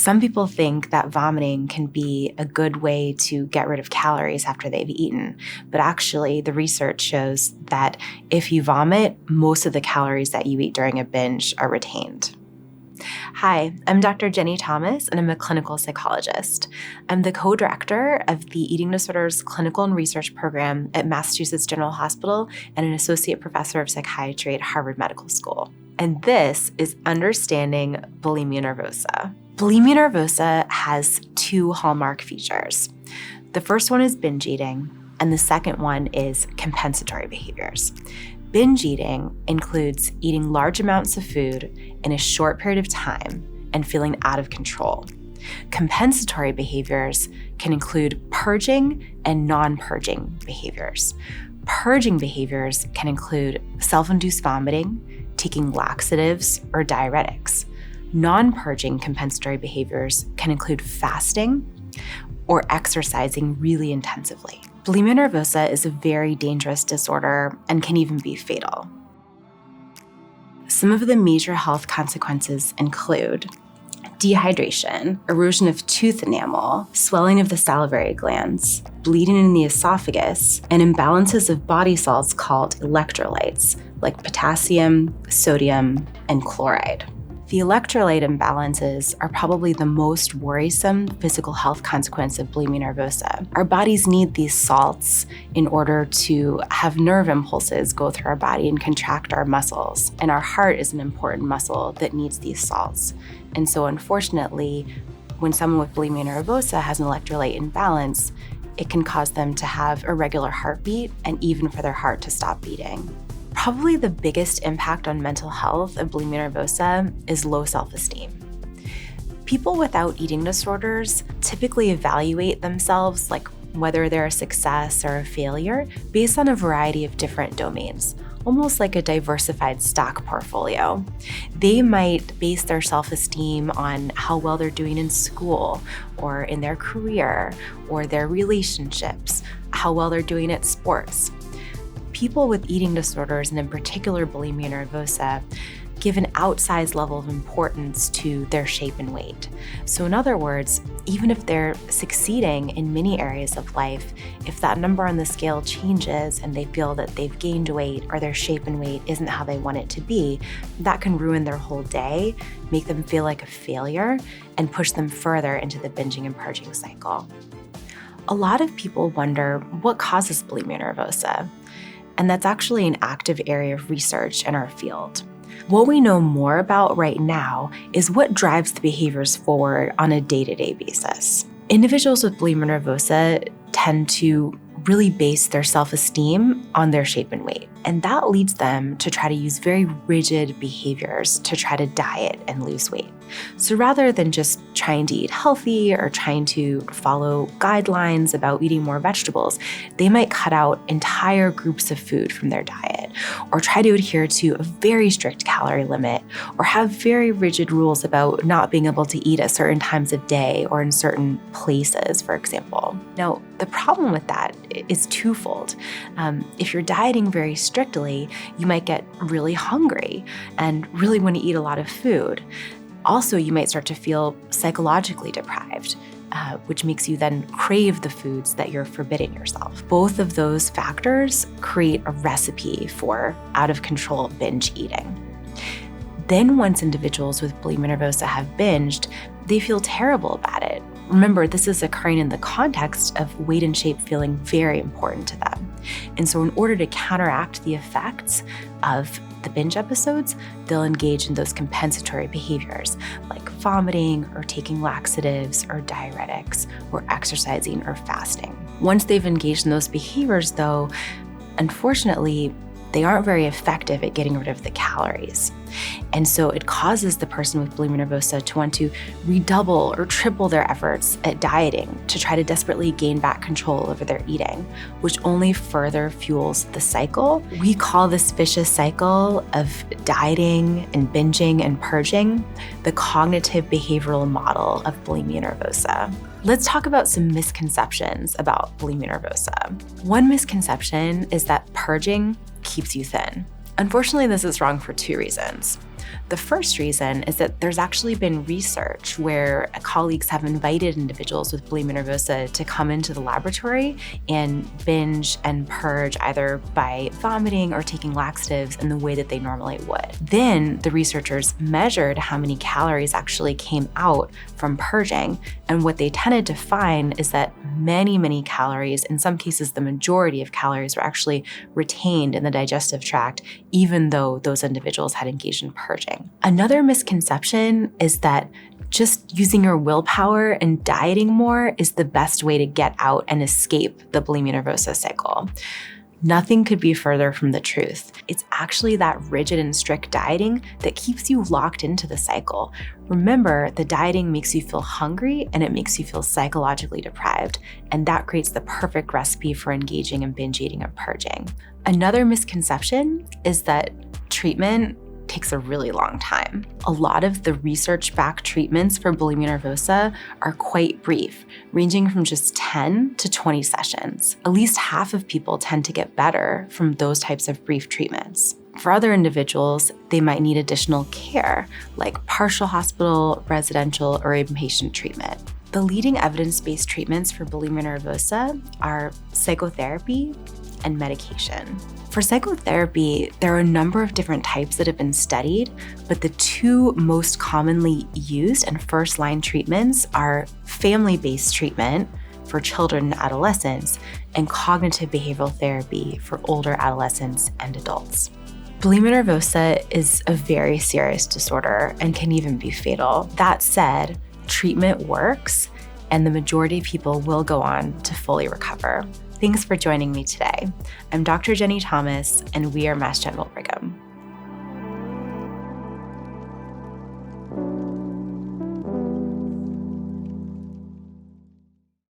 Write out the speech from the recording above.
Some people think that vomiting can be a good way to get rid of calories after they've eaten, but actually the research shows that if you vomit, most of the calories that you eat during a binge are retained. Hi, I'm Dr. Jenny Thomas, and I'm a clinical psychologist. I'm the co-director of the Eating Disorders Clinical and Research Program at Massachusetts General Hospital and an associate professor of psychiatry at Harvard Medical School. And this is Understanding Bulimia Nervosa. Bulimia nervosa has two hallmark features. The first one is binge eating, and the second one is compensatory behaviors. Binge eating includes eating large amounts of food in a short period of time and feeling out of control. Compensatory behaviors can include purging and non-purging behaviors. Purging behaviors can include self-induced vomiting, taking laxatives or diuretics. Non-purging compensatory behaviors can include fasting or exercising really intensively. Bulimia nervosa is a very dangerous disorder and can even be fatal. Some of the major health consequences include dehydration, erosion of tooth enamel, swelling of the salivary glands, bleeding in the esophagus, and imbalances of body salts called electrolytes, like potassium, sodium, and chloride. The electrolyte imbalances are probably the most worrisome physical health consequence of bulimia nervosa. Our bodies need these salts in order to have nerve impulses go through our body and contract our muscles. And our heart is an important muscle that needs these salts. And so unfortunately, when someone with bulimia nervosa has an electrolyte imbalance, it can cause them to have irregular heartbeat and even for their heart to stop beating. Probably the biggest impact on mental health of bulimia nervosa is low self-esteem. People without eating disorders typically evaluate themselves, like whether they're a success or a failure, based on a variety of different domains, almost like a diversified stock portfolio. They might base their self-esteem on how well they're doing in school or in their career or their relationships, how well they're doing at sports. People with eating disorders, and in particular bulimia nervosa, give an outsized level of importance to their shape and weight. So in other words, even if they're succeeding in many areas of life, if that number on the scale changes and they feel that they've gained weight or their shape and weight isn't how they want it to be, that can ruin their whole day, make them feel like a failure, and push them further into the binging and purging cycle. A lot of people wonder what causes bulimia nervosa. And that's actually an active area of research in our field. What we know more about right now is what drives the behaviors forward on a day-to-day basis. Individuals with bulimia nervosa tend to really base their self-esteem on their shape and weight. And that leads them to try to use very rigid behaviors to try to diet and lose weight. So rather than just trying to eat healthy or trying to follow guidelines about eating more vegetables, they might cut out entire groups of food from their diet or try to adhere to a very strict calorie limit or have very rigid rules about not being able to eat at certain times of day or in certain places, for example. Now, the problem with that is twofold. If you're dieting very strictly, you might get really hungry and really want to eat a lot of food. Also, you might start to feel psychologically deprived, which makes you then crave the foods that you're forbidding yourself. Both of those factors create a recipe for out-of-control binge eating. Then once individuals with bulimia nervosa have binged, they feel terrible about it. Remember, this is occurring in the context of weight and shape feeling very important to them. And so in order to counteract the effects of the binge episodes, they'll engage in those compensatory behaviors like vomiting or taking laxatives or diuretics or exercising or fasting. Once they've engaged in those behaviors, though, unfortunately, they aren't very effective at getting rid of the calories. And so it causes the person with bulimia nervosa to want to redouble or triple their efforts at dieting to try to desperately gain back control over their eating, which only further fuels the cycle. We call this vicious cycle of dieting and binging and purging the cognitive behavioral model of bulimia nervosa. Let's talk about some misconceptions about bulimia nervosa. One misconception is that purging keeps you thin. Unfortunately, this is wrong for two reasons. The first reason is that there's actually been research where colleagues have invited individuals with bulimia nervosa to come into the laboratory and binge and purge either by vomiting or taking laxatives in the way that they normally would. Then the researchers measured how many calories actually came out from purging, and what they tended to find is that many calories, in some cases the majority of calories, were actually retained in the digestive tract, even though those individuals had engaged in purging. Another misconception is that just using your willpower and dieting more is the best way to get out and escape the bulimia nervosa cycle. Nothing could be further from the truth. It's actually that rigid and strict dieting that keeps you locked into the cycle. Remember, the dieting makes you feel hungry and it makes you feel psychologically deprived, and that creates the perfect recipe for engaging in binge eating and purging. Another misconception is that treatment takes a really long time. A lot of the research-backed treatments for bulimia nervosa are quite brief, ranging from just 10 to 20 sessions. At least half of people tend to get better from those types of brief treatments. For other individuals, they might need additional care, like partial hospital, residential, or inpatient treatment. The leading evidence-based treatments for bulimia nervosa are psychotherapy and medication. For psychotherapy, there are a number of different types that have been studied, but the two most commonly used and first-line treatments are family-based treatment for children and adolescents and cognitive behavioral therapy for older adolescents and adults. Bulimia nervosa is a very serious disorder and can even be fatal. That said, treatment works, and the majority of people will go on to fully recover. Thanks for joining me today. I'm Dr. Jenny Thomas, and we are Mass General Brigham.